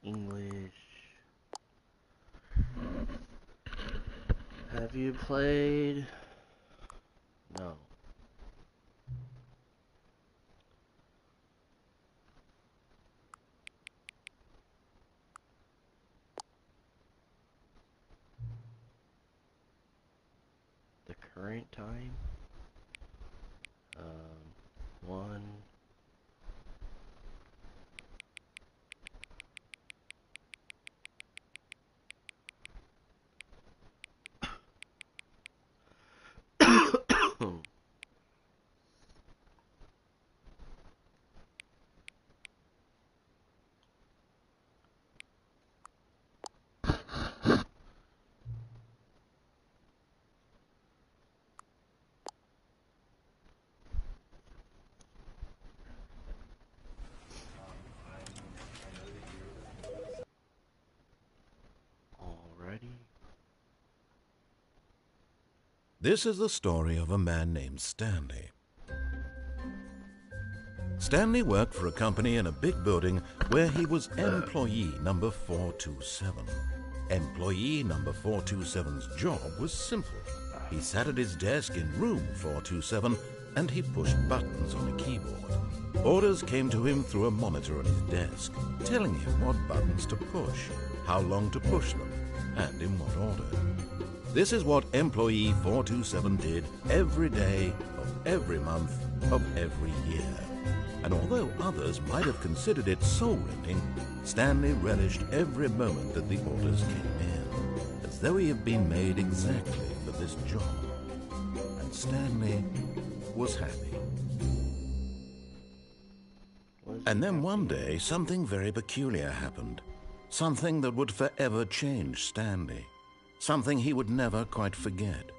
English. Have you played? No. The current time? One. Already? This is the story of a man named Stanley. Stanley worked for a company in a big building where he was employee number 427. Employee number 427's job was simple. He sat at his desk in room 427 and he pushed buttons on a keyboard. Orders came to him through a monitor on his desk, telling him what buttons to push, how long to push them, and in what order. This is what employee 427 did every day of every month of every year. And although others might have considered it soul-rending, Stanley relished every moment that the orders came in, as though he had been made exactly for this job. And Stanley was happy. And then one day, something very peculiar happened. Something that would forever change Stanley. Something he would never quite forget.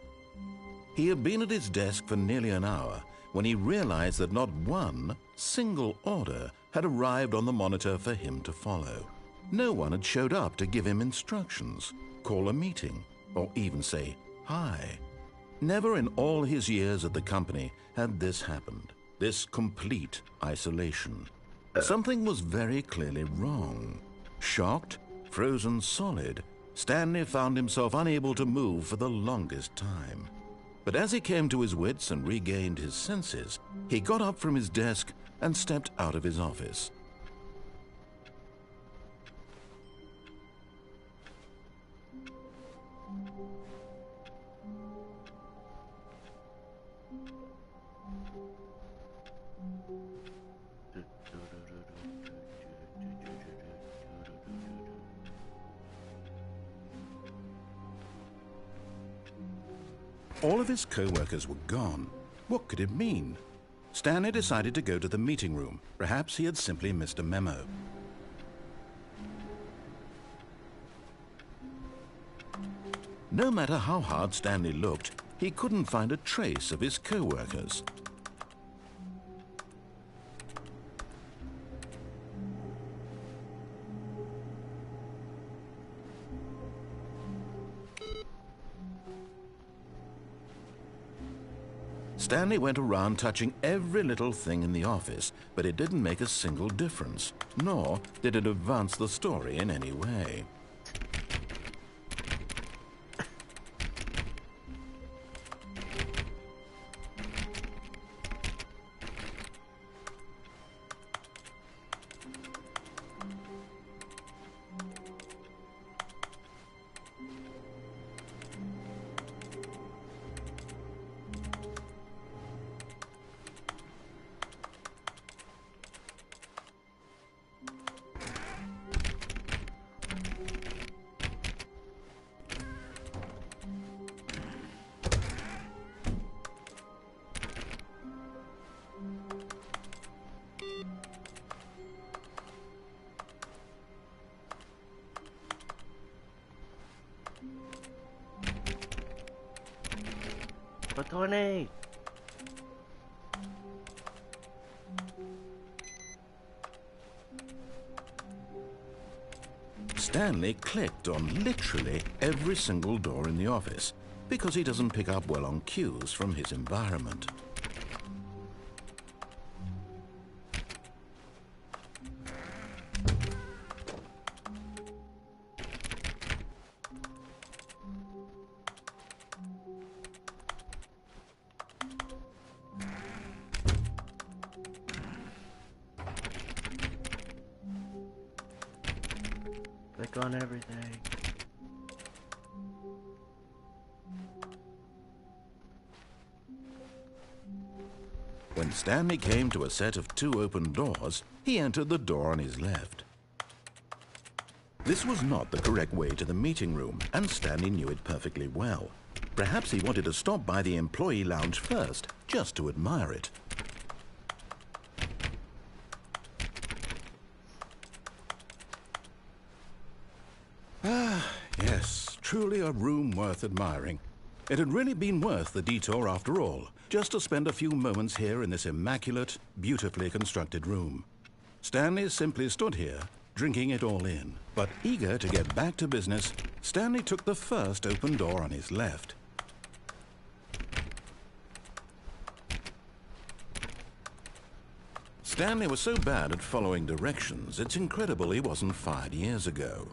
He had been at his desk for nearly an hour when he realized that not one single order had arrived on the monitor for him to follow. No one had showed up to give him instructions, call a meeting, or even say hi. Never in all his years at the company had this happened, this complete isolation. Something was very clearly wrong. Shocked, frozen solid, Stanley found himself unable to move for the longest time. But as he came to his wits and regained his senses, he got up from his desk and stepped out of his office. All of his co-workers were gone. What could it mean? Stanley decided to go to the meeting room. Perhaps he had simply missed a memo. No matter how hard Stanley looked, he couldn't find a trace of his co-workers. Stanley went around touching every little thing in the office, but it didn't make a single difference, nor did it advance the story in any way. Botones! Stanley clicked on literally every single door in the office because he doesn't pick up well on cues from his environment. Click on everything. When Stanley came to a set of 2 open doors, he entered the door on his left. This was not the correct way to the meeting room, and Stanley knew it perfectly well. Perhaps he wanted to stop by the employee lounge first, just to admire it. Ah, yes, truly a room worth admiring. It had really been worth the detour after all, just to spend a few moments here in this immaculate, beautifully constructed room. Stanley simply stood here, drinking it all in. But eager to get back to business, Stanley took the first open door on his left. Stanley was so bad at following directions, it's incredible he wasn't fired years ago.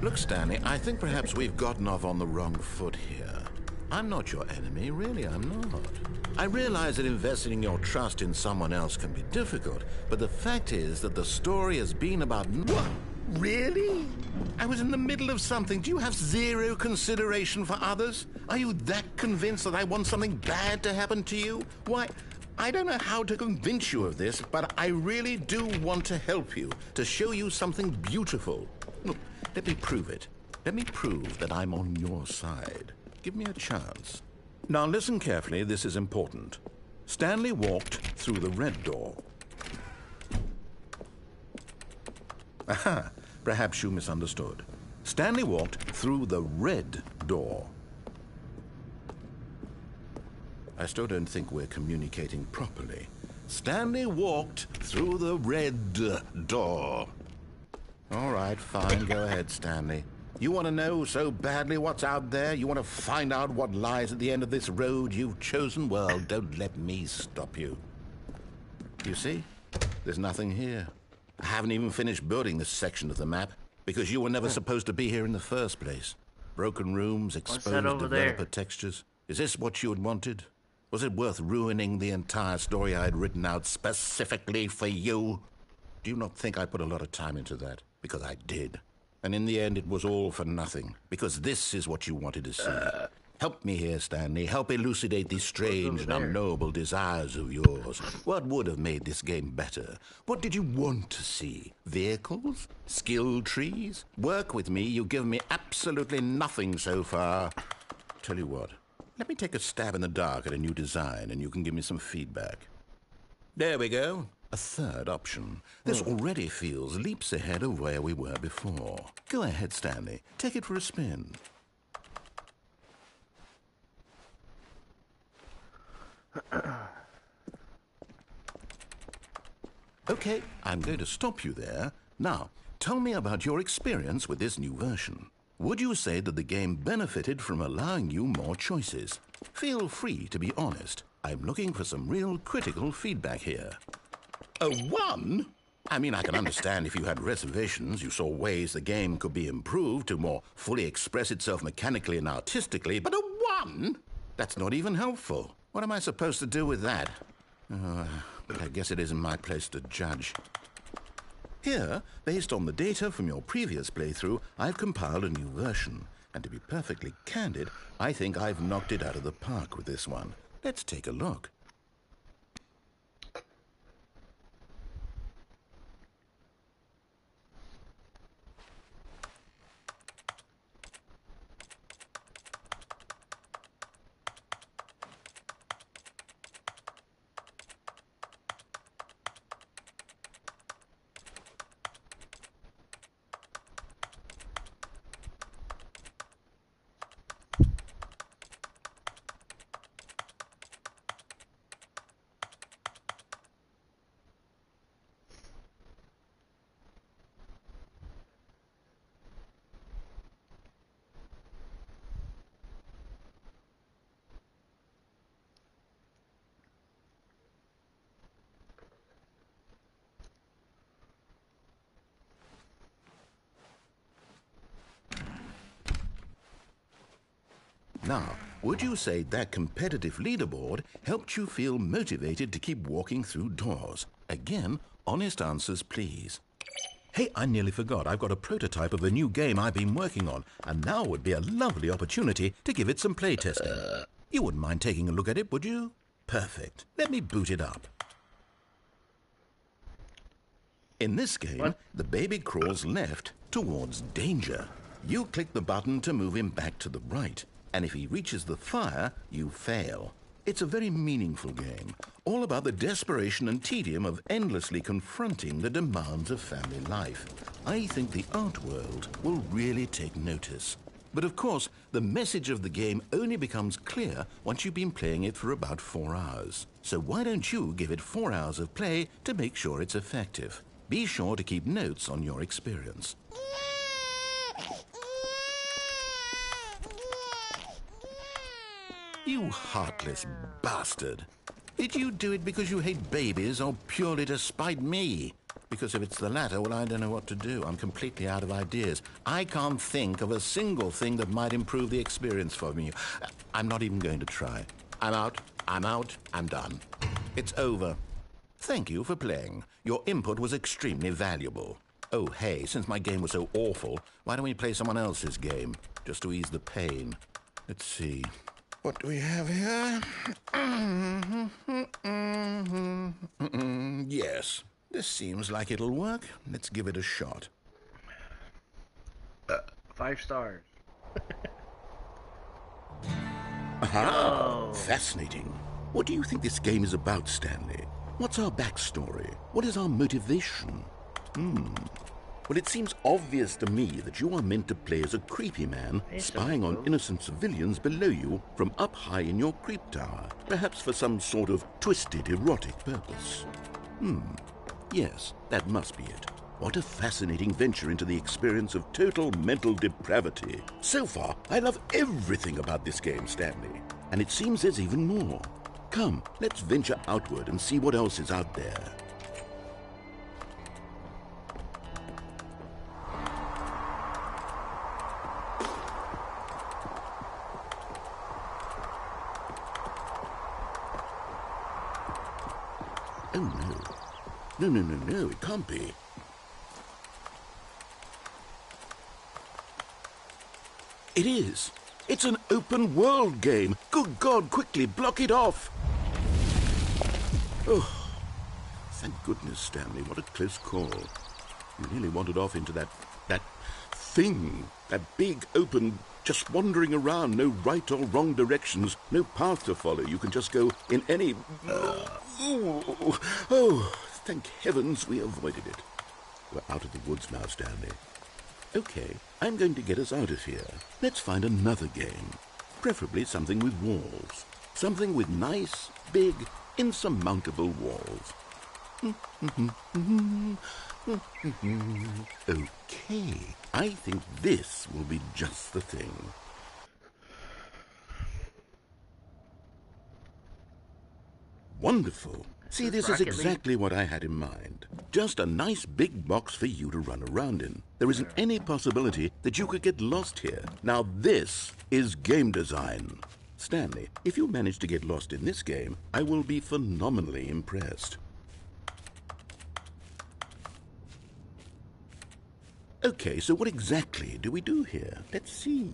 Look, Stanley, I think perhaps we've gotten off on the wrong foot here. I'm not your enemy, really, I'm not. I realize that investing your trust in someone else can be difficult, but the fact is that the story has been about... What? Really? I was in the middle of something. Do you have zero consideration for others? Are you that convinced that I want something bad to happen to you? Why, I don't know how to convince you of this, but I really do want to help you, to show you something beautiful. Look, let me prove it. Let me prove that I'm on your side. Give me a chance. Now listen carefully, this is important. Stanley walked through the red door. Aha, perhaps you misunderstood. Stanley walked through the red door. I still don't think we're communicating properly. Stanley walked through the red door. All right, fine, go ahead, Stanley. You want to know so badly what's out there? You want to find out what lies at the end of this road you've chosen? Well, don't let me stop you. You see? There's nothing here. I haven't even finished building this section of the map because you were never supposed to be here in the first place. Broken rooms, exposed developer textures. Is this what you had wanted? Was it worth ruining the entire story I had written out specifically for you? Do you not think I put a lot of time into that? Because I did. And in the end, it was all for nothing. Because this is what you wanted to see. Help me here, Stanley. Help elucidate these strange and unknowable desires of yours. What would have made this game better? What did you want to see? Vehicles? Skill trees? Work with me. You've given me absolutely nothing so far. Tell you what. Let me take a stab in the dark at a new design, and you can give me some feedback. There we go. A third option. This already feels leaps ahead of where we were before. Go ahead, Stanley. Take it for a spin. Okay, I'm going to stop you there. Now, tell me about your experience with this new version. Would you say that the game benefited from allowing you more choices? Feel free to be honest. I'm looking for some real critical feedback here. A 1? I mean, I can understand if you had reservations, you saw ways the game could be improved to more fully express itself mechanically and artistically, but a 1? That's not even helpful. What am I supposed to do with that? But I guess it isn't my place to judge. Here, based on the data from your previous playthrough, I've compiled a new version. And to be perfectly candid, I think I've knocked it out of the park with this one. Let's take a look. Now, Would you say that competitive leaderboard helped you feel motivated to keep walking through doors? Again, honest answers, please. Hey, I nearly forgot. I've got a prototype of a new game I've been working on, and now would be a lovely opportunity to give it some playtesting. You wouldn't mind taking a look at it, would you? Perfect. Let me boot it up. In this game, the baby crawls left towards danger. You click the button to move him back to the right, and if he reaches the fire, you fail. It's a very meaningful game, all about the desperation and tedium of endlessly confronting the demands of family life. I think the art world will really take notice. But of course, the message of the game only becomes clear once you've been playing it for about 4 hours. So why don't you give it 4 hours of play to make sure it's effective? Be sure to keep notes on your experience. You heartless bastard. Did you do it because you hate babies or purely to spite me? Because if it's the latter, well, I don't know what to do. I'm completely out of ideas. I can't think of a single thing that might improve the experience for me. I'm not even going to try. I'm out, I'm done. It's over. Thank you for playing. Your input was extremely valuable. Oh, hey, since my game was so awful, why don't we play someone else's game, just to ease the pain? Let's see. What do we have here? Yes, this seems like it'll work. Let's give it a shot. 5 stars. Aha! Fascinating. What do you think this game is about, Stanley? What's our backstory? What is our motivation? Well, it seems obvious to me that you are meant to play as a creepy man spying on innocent civilians below you from up high in your creep tower, perhaps for some sort of twisted erotic purpose. Yes, that must be it. What a fascinating venture into the experience of total mental depravity. So far, I love everything about this game, Stanley. And it seems there's even more. Come, let's venture outward and see what else is out there. Oh, no. No, it can't be. It is. It's an open world game. Good God, quickly, block it off. Oh, thank goodness, Stanley. What a close call. You nearly wandered off into that thing. That big, open, just wandering around. No right or wrong directions. No path to follow. You can just go in any... Oh, thank heavens we avoided it. We're out of the woods now, Stanley. Okay, I'm going to get us out of here. Let's find another game. Preferably something with walls. Something with nice, big, insurmountable walls. Okay, I think this will be just the thing. Wonderful. See, this is exactly what I had in mind. Just a nice big box for you to run around in. There isn't any possibility that you could get lost here. Now this is game design. Stanley, if you manage to get lost in this game, I will be phenomenally impressed. Okay, so what exactly do we do here? Let's see.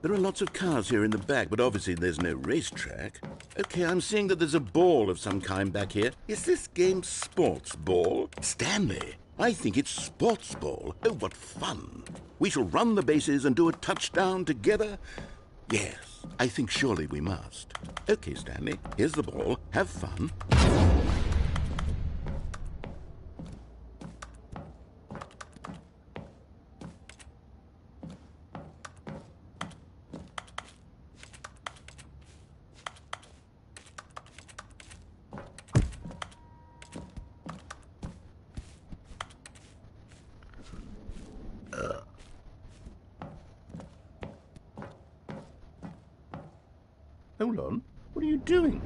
There are lots of cars here in the back, but obviously there's no racetrack. Okay, I'm seeing that there's a ball of some kind back here. Is this game sports ball? Stanley, I think it's sports ball. Oh, what fun. We shall run the bases and do a touchdown together. Yes, I think surely we must. Okay, Stanley, here's the ball. Have fun. Hold on. What are you doing?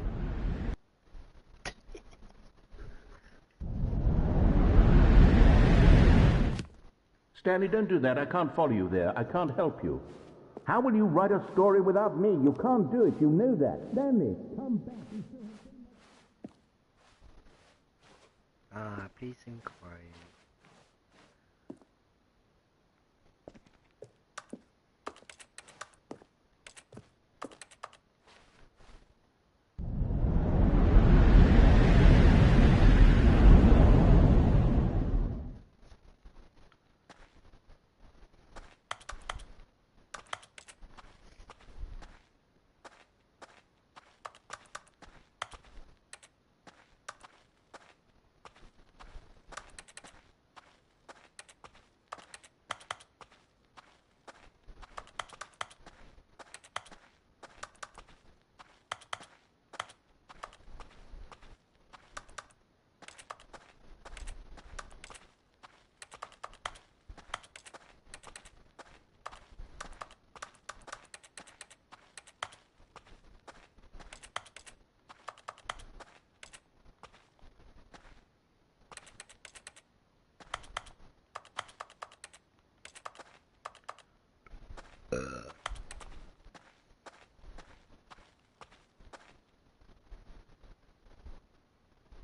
Stanley, don't do that. I can't follow you there. I can't help you. How will you write a story without me? You can't do it. You know that. Stanley, come back. Peace and quiet.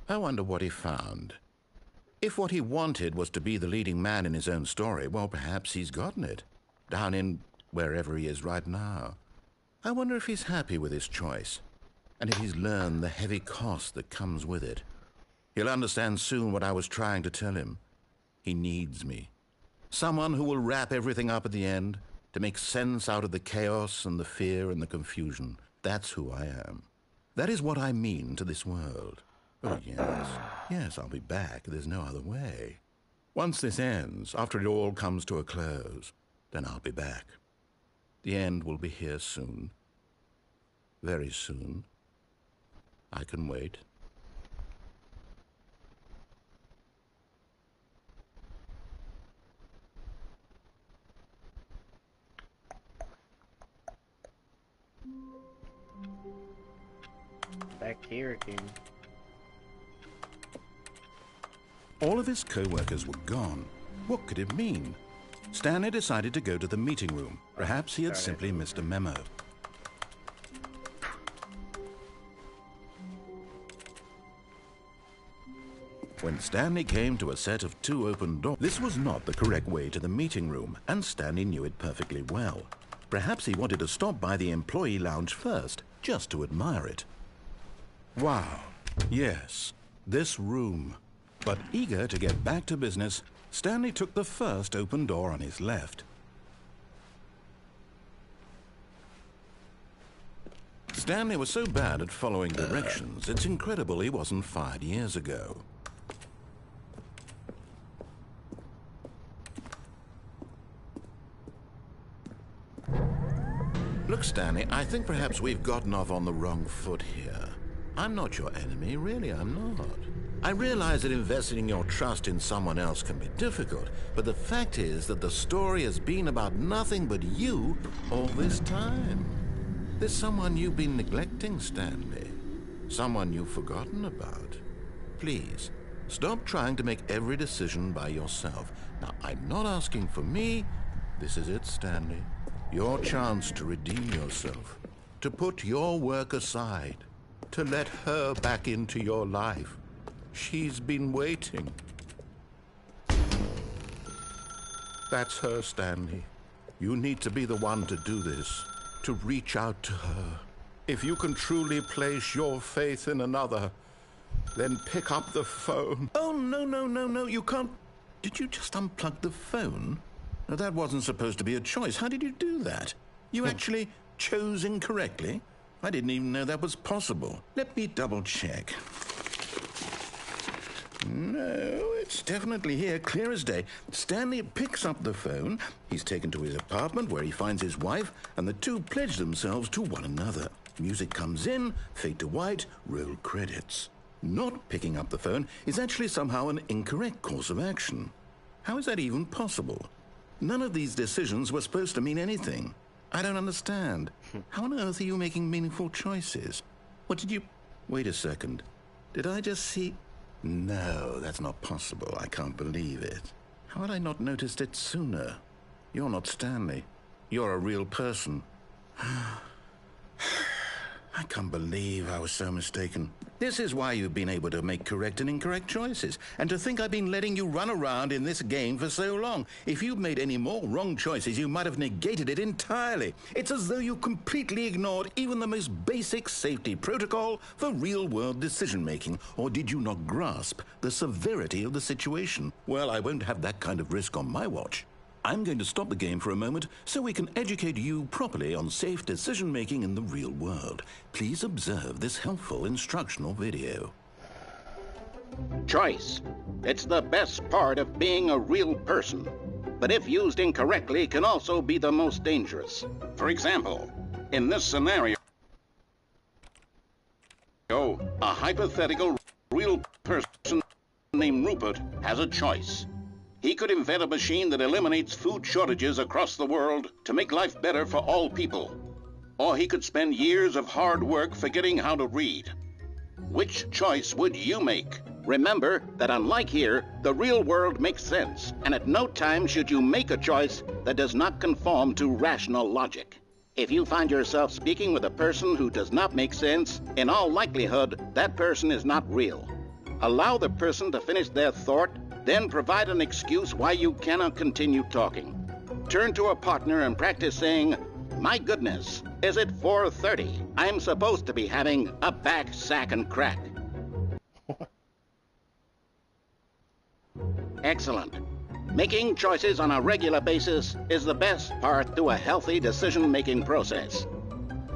I wonder what he found. If what he wanted was to be the leading man in his own story, well, perhaps he's gotten it. Down in wherever he is right now. I wonder if he's happy with his choice, and if he's learned the heavy cost that comes with it. He'll understand soon what I was trying to tell him. He needs me. Someone who will wrap everything up at the end, to make sense out of the chaos and the fear and the confusion. That's who I am. That is what I mean to this world. Oh, yes. Yes, I'll be back. There's no other way. Once this ends, after it all comes to a close, then I'll be back. The end will be here soon. Very soon. I can wait. Back here again. All of his co-workers were gone. What could it mean? Stanley decided to go to the meeting room. Perhaps he had simply missed a memo. When Stanley came to a set of 2 open doors, this was not the correct way to the meeting room, and Stanley knew it perfectly well. Perhaps he wanted to stop by the employee lounge first, just to admire it. Wow, yes, this room. But eager to get back to business, Stanley took the first open door on his left. Stanley was so bad at following directions, it's incredible he wasn't fired years ago. Look, Stanley, I think perhaps we've gotten off on the wrong foot here. I'm not your enemy, really, I'm not. I realize that investing your trust in someone else can be difficult, but the fact is that the story has been about nothing but you all this time. There's someone you've been neglecting, Stanley. Someone you've forgotten about. Please, stop trying to make every decision by yourself. Now, I'm not asking for me. This is it, Stanley. Your chance to redeem yourself. To put your work aside. To let her back into your life. She's been waiting. That's her, Stanley. You need to be the one to do this, to reach out to her. If you can truly place your faith in another, then pick up the phone. Oh, no, you can't. Did you just unplug the phone? No, that wasn't supposed to be a choice. How did you do that? You actually chose incorrectly? I didn't even know that was possible. Let me double check. No, it's definitely here, clear as day. Stanley picks up the phone. He's taken to his apartment where he finds his wife, and the two pledge themselves to one another. Music comes in, fade to white, roll credits. Not picking up the phone is actually somehow an incorrect course of action. How is that even possible? None of these decisions were supposed to mean anything. I don't understand. How on earth are you making meaningful choices? What did you... Wait a second. Did I just see... No, that's not possible. I can't believe it. How had I not noticed it sooner? You're not Stanley. You're a real person. I can't believe I was so mistaken. This is why you've been able to make correct and incorrect choices. And to think I've been letting you run around in this game for so long. If you'd made any more wrong choices, you might have negated it entirely. It's as though you completely ignored even the most basic safety protocol for real-world decision-making. Or did you not grasp the severity of the situation? Well, I won't have that kind of risk on my watch. I'm going to stop the game for a moment so we can educate you properly on safe decision-making in the real world. Please observe this helpful instructional video. Choice. It's the best part of being a real person, but if used incorrectly can also be the most dangerous. For example, in this scenario, a hypothetical real person named Rupert has a choice. He could invent a machine that eliminates food shortages across the world to make life better for all people. Or he could spend years of hard work forgetting how to read. Which choice would you make? Remember that unlike here, the real world makes sense, and at no time should you make a choice that does not conform to rational logic. If you find yourself speaking with a person who does not make sense, in all likelihood, that person is not real. Allow the person to finish their thought, then provide an excuse why you cannot continue talking. Turn to a partner and practice saying, "My goodness, is it 4:30? I'm supposed to be having a back, sack, and crack." Excellent. Making choices on a regular basis is the best part to a healthy decision-making process.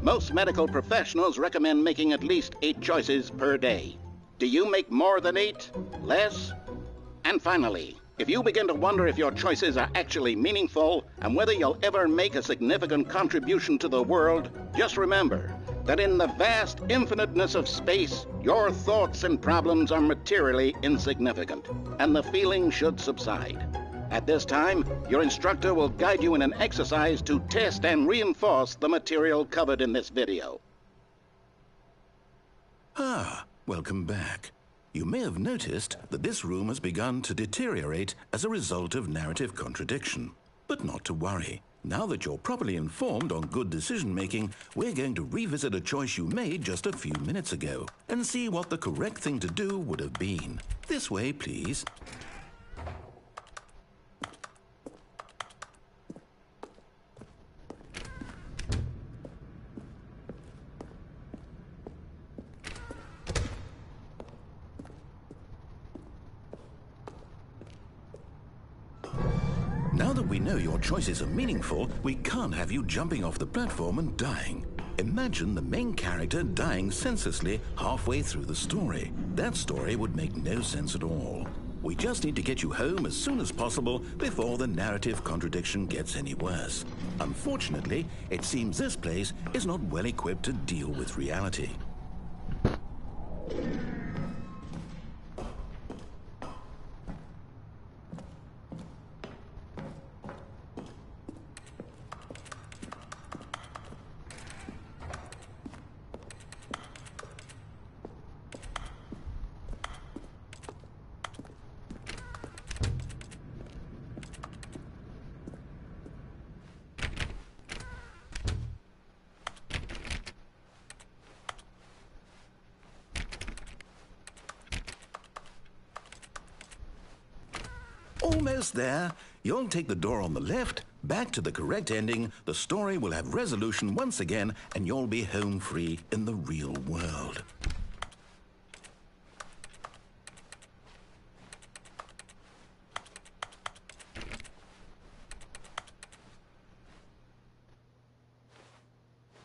Most medical professionals recommend making at least 8 choices per day. Do you make more than 8? Less? And finally, if you begin to wonder if your choices are actually meaningful and whether you'll ever make a significant contribution to the world, just remember that in the vast infiniteness of space, your thoughts and problems are materially insignificant, and the feeling should subside. At this time, your instructor will guide you in an exercise to test and reinforce the material covered in this video. Welcome back. You may have noticed that this room has begun to deteriorate as a result of narrative contradiction. But not to worry. Now that you're properly informed on good decision-making, we're going to revisit a choice you made just a few minutes ago and see what the correct thing to do would have been. This way, please. Now that we know your choices are meaningful, we can't have you jumping off the platform and dying. Imagine the main character dying senselessly halfway through the story. That story would make no sense at all. We just need to get you home as soon as possible before the narrative contradiction gets any worse. Unfortunately, it seems this place is not well equipped to deal with reality. Almost there. You'll take the door on the left, back to the correct ending, the story will have resolution once again, and you'll be home free in the real world.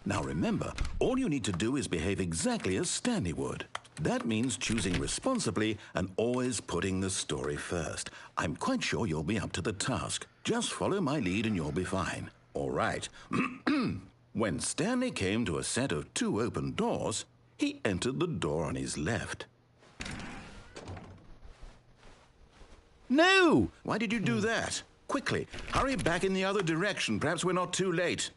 Now remember, all you need to do is behave exactly as Stanley would. That means choosing responsibly and always putting the story first. I'm quite sure you'll be up to the task. Just follow my lead and you'll be fine. All right. When Stanley came to a set of 2 open doors, he entered the door on his left. No! Why did you do that? Quickly, hurry back in the other direction. Perhaps we're not too late.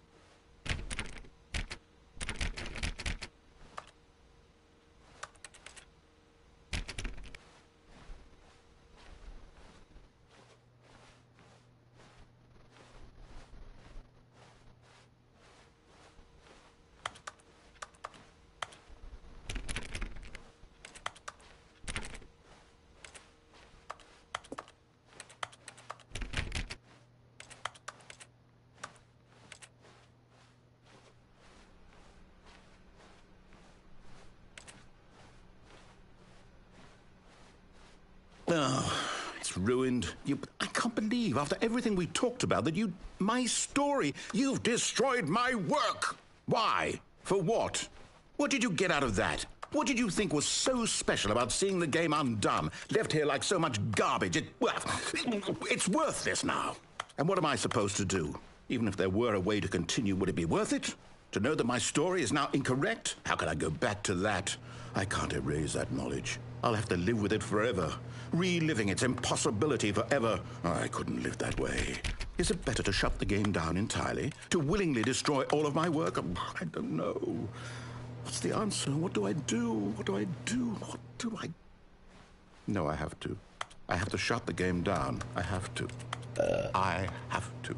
It's ruined. I can't believe, after everything we talked about, that my story, you've destroyed my work. Why? For what? What did you get out of that? What did you think was so special about seeing the game undone, left here like so much garbage? It's worthless now. And what am I supposed to do? Even if there were a way to continue, would it be worth it? To know that my story is now incorrect? How can I go back to that? I can't erase that knowledge. I'll have to live with it forever, reliving its impossibility forever. I couldn't live that way. Is it better to shut the game down entirely? To willingly destroy all of my work? I don't know. What's the answer? What do I do? What do I do? What do I... No, I have to. I have to shut the game down. I have to. I have to.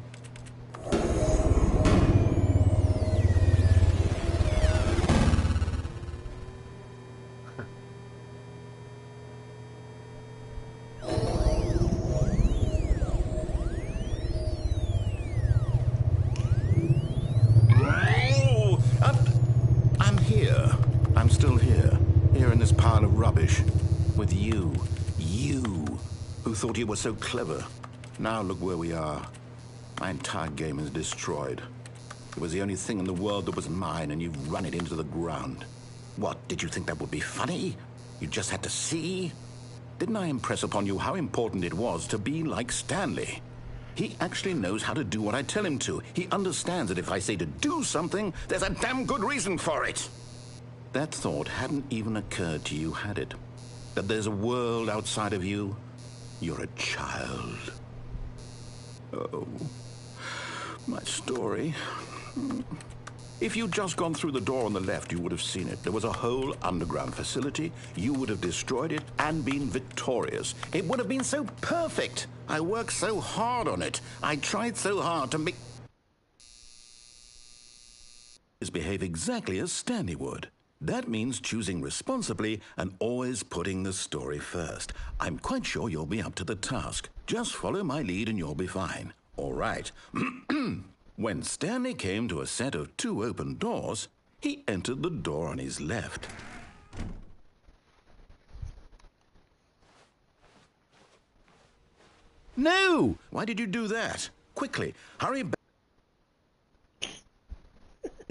I'm here. I'm still here. Here in this pile of rubbish. With you. You. Who thought you were so clever. Now look where we are. My entire game is destroyed. It was the only thing in the world that was mine, and you've run it into the ground. What, did you think that would be funny? You just had to see? Didn't I impress upon you how important it was to be like Stanley? He actually knows how to do what I tell him to. He understands that if I say to do something, there's a damn good reason for it. That thought hadn't even occurred to you, had it? That there's a world outside of you? You're a child. Oh, my story. If you'd just gone through the door on the left, you would have seen it. There was a whole underground facility. You would have destroyed it and been victorious. It would have been so perfect. I worked so hard on it. I tried so hard to make... behave exactly as Stanley would. That means choosing responsibly and always putting the story first. I'm quite sure you'll be up to the task. Just follow my lead and you'll be fine. All right. When Stanley came to a set of 2 open doors, he entered the door on his left. No! Why did you do that? Quickly, hurry back.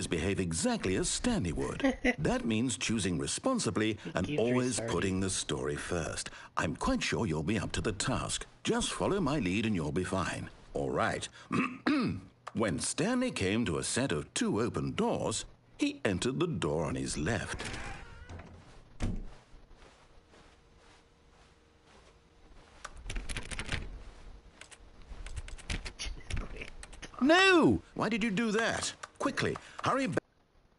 Behave exactly as Stanley would. That means choosing responsibly and always putting the story first. I'm quite sure you'll be up to the task. Just follow my lead and you'll be fine. All right. When Stanley came to a set of 2 open doors, he entered the door on his left. No! Why did you do that? Quickly, hurry back.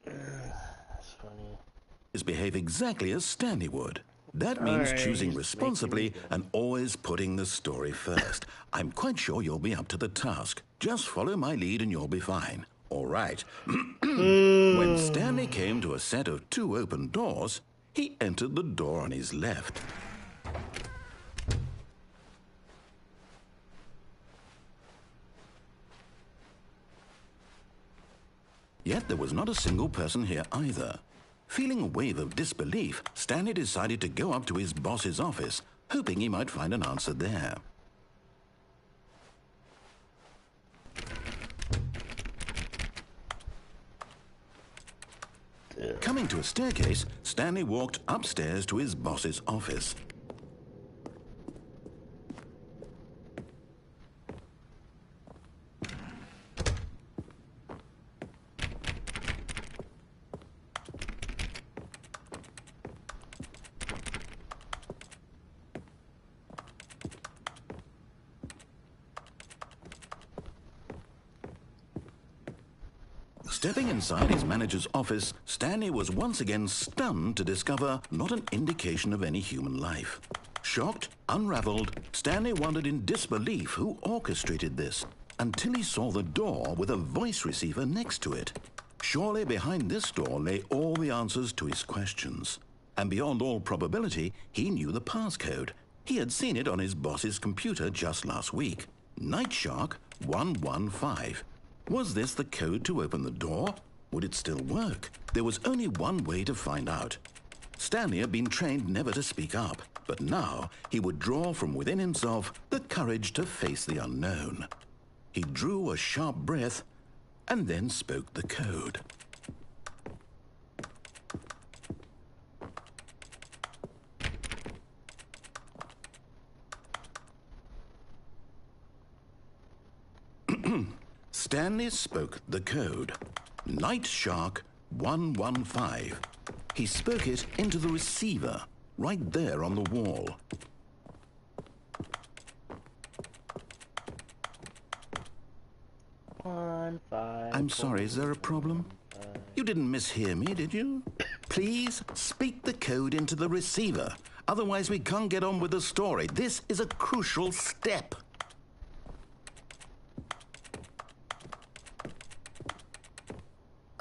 That's funny. Behave exactly as Stanley would. That means choosing responsibly and always putting the story first. I'm quite sure you'll be up to the task. Just follow my lead and you'll be fine. All right. When Stanley came to a set of 2 open doors, he entered the door on his left. Yet there was not a single person here either. Feeling a wave of disbelief, Stanley decided to go up to his boss's office, hoping he might find an answer there. Coming to a staircase, Stanley walked upstairs to his boss's office. Stepping inside his manager's office, Stanley was once again stunned to discover not an indication of any human life. Shocked, unraveled, Stanley wondered in disbelief who orchestrated this, until he saw the door with a voice receiver next to it. Surely behind this door lay all the answers to his questions. And beyond all probability, he knew the passcode. He had seen it on his boss's computer just last week. Nightshark 115. Was this the code to open the door? Would it still work? There was only one way to find out. Stanley had been trained never to speak up, but now he would draw from within himself the courage to face the unknown. He drew a sharp breath and then spoke the code. Stanley spoke the code. Night Shark 115. He spoke it into the receiver, right there on the wall. I'm sorry, is there a problem? You didn't mishear me, did you? Please speak the code into the receiver. Otherwise, we can't get on with the story. This is a crucial step.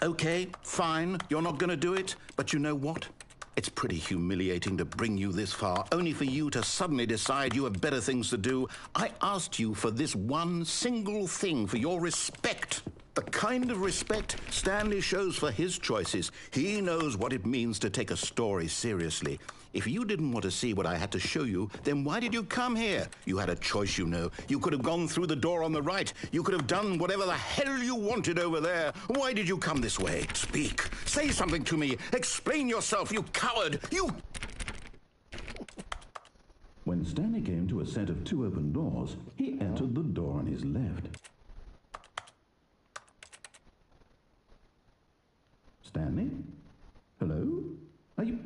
Okay, fine, you're not going to do it, but you know what? It's pretty humiliating to bring you this far, only for you to suddenly decide you have better things to do. I asked you for this one single thing, for your respect. The kind of respect Stanley shows for his choices. He knows what it means to take a story seriously. If you didn't want to see what I had to show you, then why did you come here? You had a choice, you know. You could have gone through the door on the right. You could have done whatever the hell you wanted over there. Why did you come this way? Speak. Say something to me. Explain yourself, you coward. You... When Stanley came to a set of 2 open doors, he entered the door on his left. Stanley? Hello? Are you...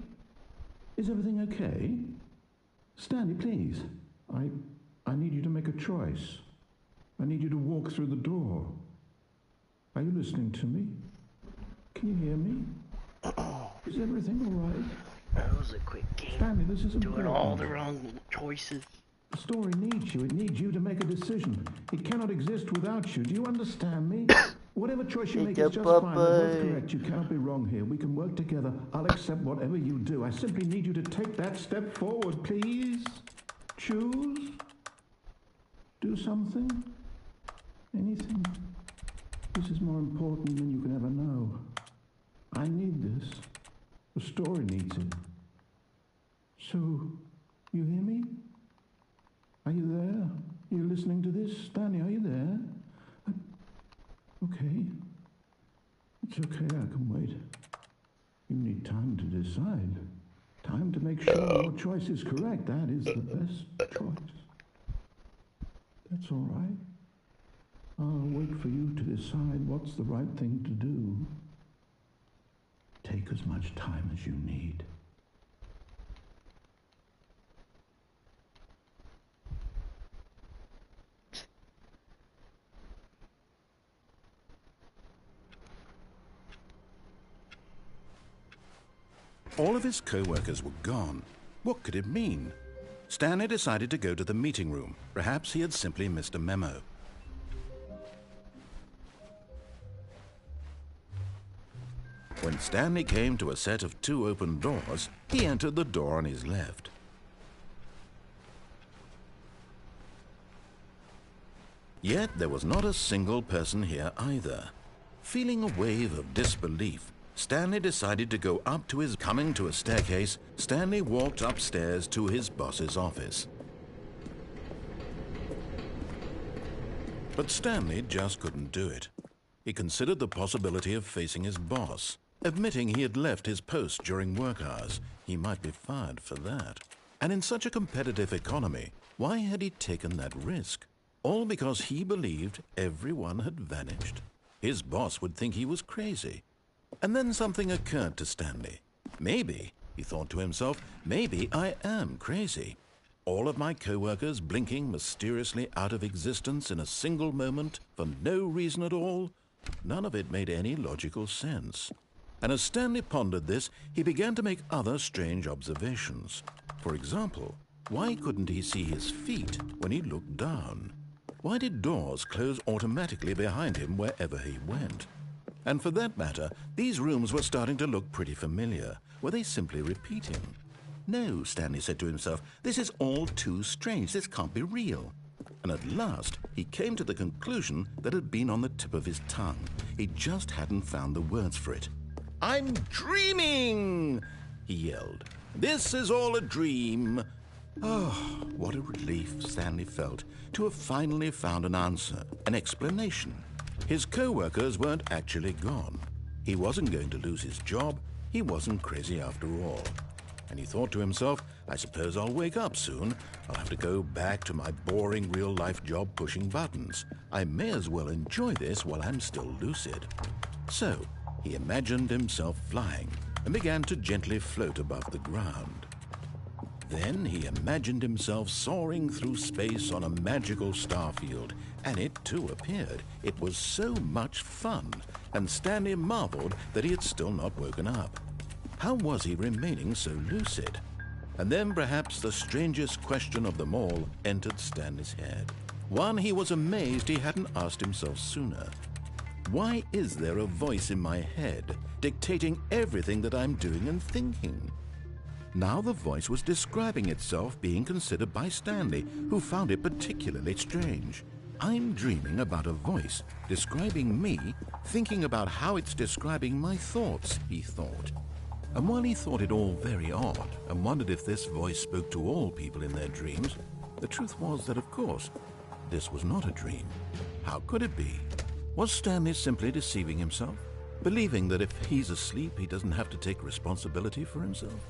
Is everything okay? Stanley, please. I need you to make a choice. I need you to walk through the door. Are you listening to me? Can you hear me? Is everything all right? That was a quick game. Stanley, this is doing important. all the wrong choices. The story needs you. It needs you to make a decision. It cannot exist without you. Do you understand me? Whatever choice you make is just fine. We're both correct. You cannot be wrong here. We can work together. I'll accept whatever you do. I simply need you to take that step forward, please. Choose. Do something. Anything. This is more important than you can ever know. I need this. The story needs it. So, you hear me? Are you there? Are you listening to this? Stanley, are you there? Okay. It's okay, I can wait. You need time to decide. Time to make sure your choice is correct. That is the best choice. That's all right. I'll wait for you to decide what's the right thing to do. Take as much time as you need. All of his co-workers were gone. What could it mean? Stanley decided to go to the meeting room. Perhaps he had simply missed a memo. When Stanley came to a set of 2 open doors, he entered the door on his left. Yet there was not a single person here either. Feeling a wave of disbelief, Stanley decided to go up to his... Coming to a staircase, Stanley walked upstairs to his boss's office. But Stanley just couldn't do it. He considered the possibility of facing his boss. Admitting he had left his post during work hours, he might be fired for that. And in such a competitive economy, why had he taken that risk? All because he believed everyone had vanished. His boss would think he was crazy. And then something occurred to Stanley. Maybe, he thought to himself, maybe I am crazy. All of my co-workers blinking mysteriously out of existence in a single moment for no reason at all. None of it made any logical sense. And as Stanley pondered this, he began to make other strange observations. For example, why couldn't he see his feet when he looked down? Why did doors close automatically behind him wherever he went? And for that matter, these rooms were starting to look pretty familiar. Were they simply repeating? No, Stanley said to himself, this is all too strange. This can't be real. And at last, he came to the conclusion that had been on the tip of his tongue. He just hadn't found the words for it. I'm dreaming! he yelled. "This is all a dream." Oh, what a relief Stanley felt to have finally found an answer, an explanation. His co-workers weren't actually gone. He wasn't going to lose his job. He wasn't crazy after all. And he thought to himself, I suppose I'll wake up soon. I'll have to go back to my boring real-life job pushing buttons. I may as well enjoy this while I'm still lucid. So he imagined himself flying and began to gently float above the ground. Then he imagined himself soaring through space on a magical starfield, and it too appeared. It was so much fun, and Stanley marveled that he had still not woken up. How was he remaining so lucid? And then perhaps the strangest question of them all entered Stanley's head. One he was amazed he hadn't asked himself sooner. Why is there a voice in my head dictating everything that I'm doing and thinking? Now the voice was describing itself being considered by Stanley, who found it particularly strange. I'm dreaming about a voice describing me, thinking about how it's describing my thoughts, he thought. And while he thought it all very odd and wondered if this voice spoke to all people in their dreams, the truth was that, of course, this was not a dream. How could it be? Was Stanley simply deceiving himself, believing that if he's asleep, he doesn't have to take responsibility for himself?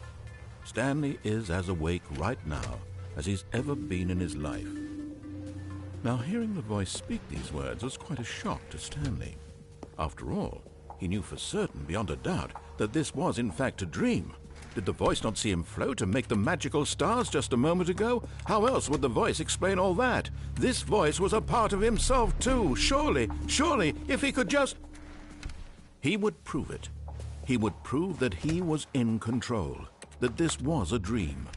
Stanley is as awake right now as he's ever been in his life. Now, hearing the voice speak these words was quite a shock to Stanley. After all, he knew for certain, beyond a doubt, that this was in fact a dream. Did the voice not see him float and make the magical stars just a moment ago? How else would the voice explain all that? This voice was a part of himself too. Surely, if he could just... He would prove it. He would prove that he was in control, that this was a dream.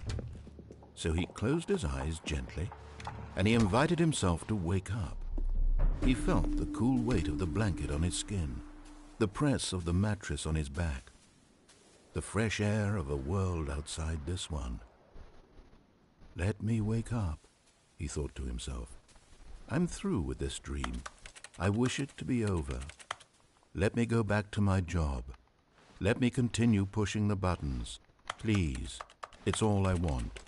So he closed his eyes gently, and he invited himself to wake up. He felt the cool weight of the blanket on his skin, the press of the mattress on his back, the fresh air of a world outside this one. Let me wake up, he thought to himself. I'm through with this dream. I wish it to be over. Let me go back to my job. Let me continue pushing the buttons. Please, it's all I want.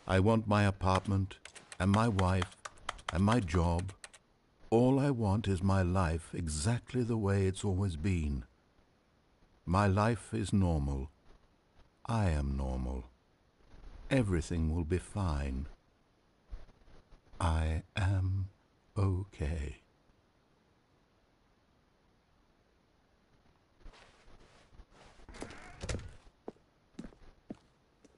I want my apartment and my wife and my job. All I want is my life exactly the way it's always been. My life is normal. I am normal. Everything will be fine. I am okay.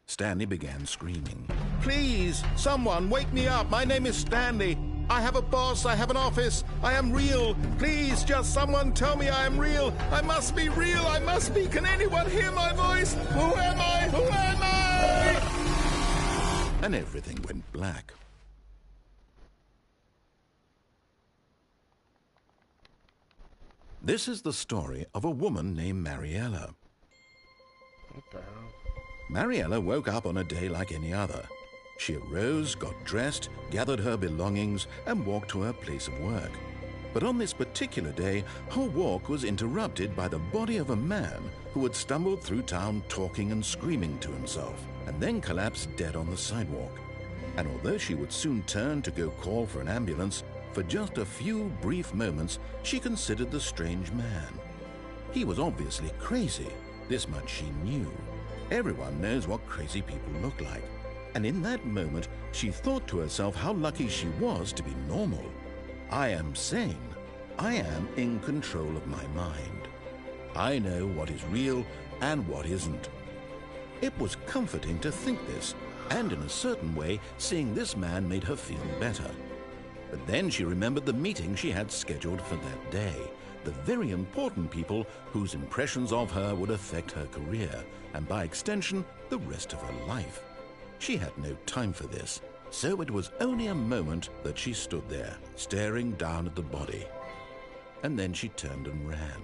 Stanley began screaming. Please, someone, wake me up. My name is Stanley. I have a boss. I have an office. I am real. Please, just someone tell me I am real. I must be real. I must be. Can anyone hear my voice? Who am I? Who am I? And everything went black. This is the story of a woman named Mariella. What the hell? Mariella woke up on a day like any other. She arose, got dressed, gathered her belongings, and walked to her place of work. But on this particular day, her walk was interrupted by the body of a man who had stumbled through town talking and screaming to himself, and then collapsed dead on the sidewalk. And although she would soon turn to go call for an ambulance, for just a few brief moments she considered the strange man. He was obviously crazy. This much she knew. Everyone knows what crazy people look like. And in that moment, she thought to herself how lucky she was to be normal. I am sane. I am in control of my mind. I know what is real and what isn't. It was comforting to think this, and in a certain way, seeing this man made her feel better. But then she remembered the meeting she had scheduled for that day, the very important people whose impressions of her would affect her career, and by extension, the rest of her life. She had no time for this, so it was only a moment that she stood there, staring down at the body. And then she turned and ran.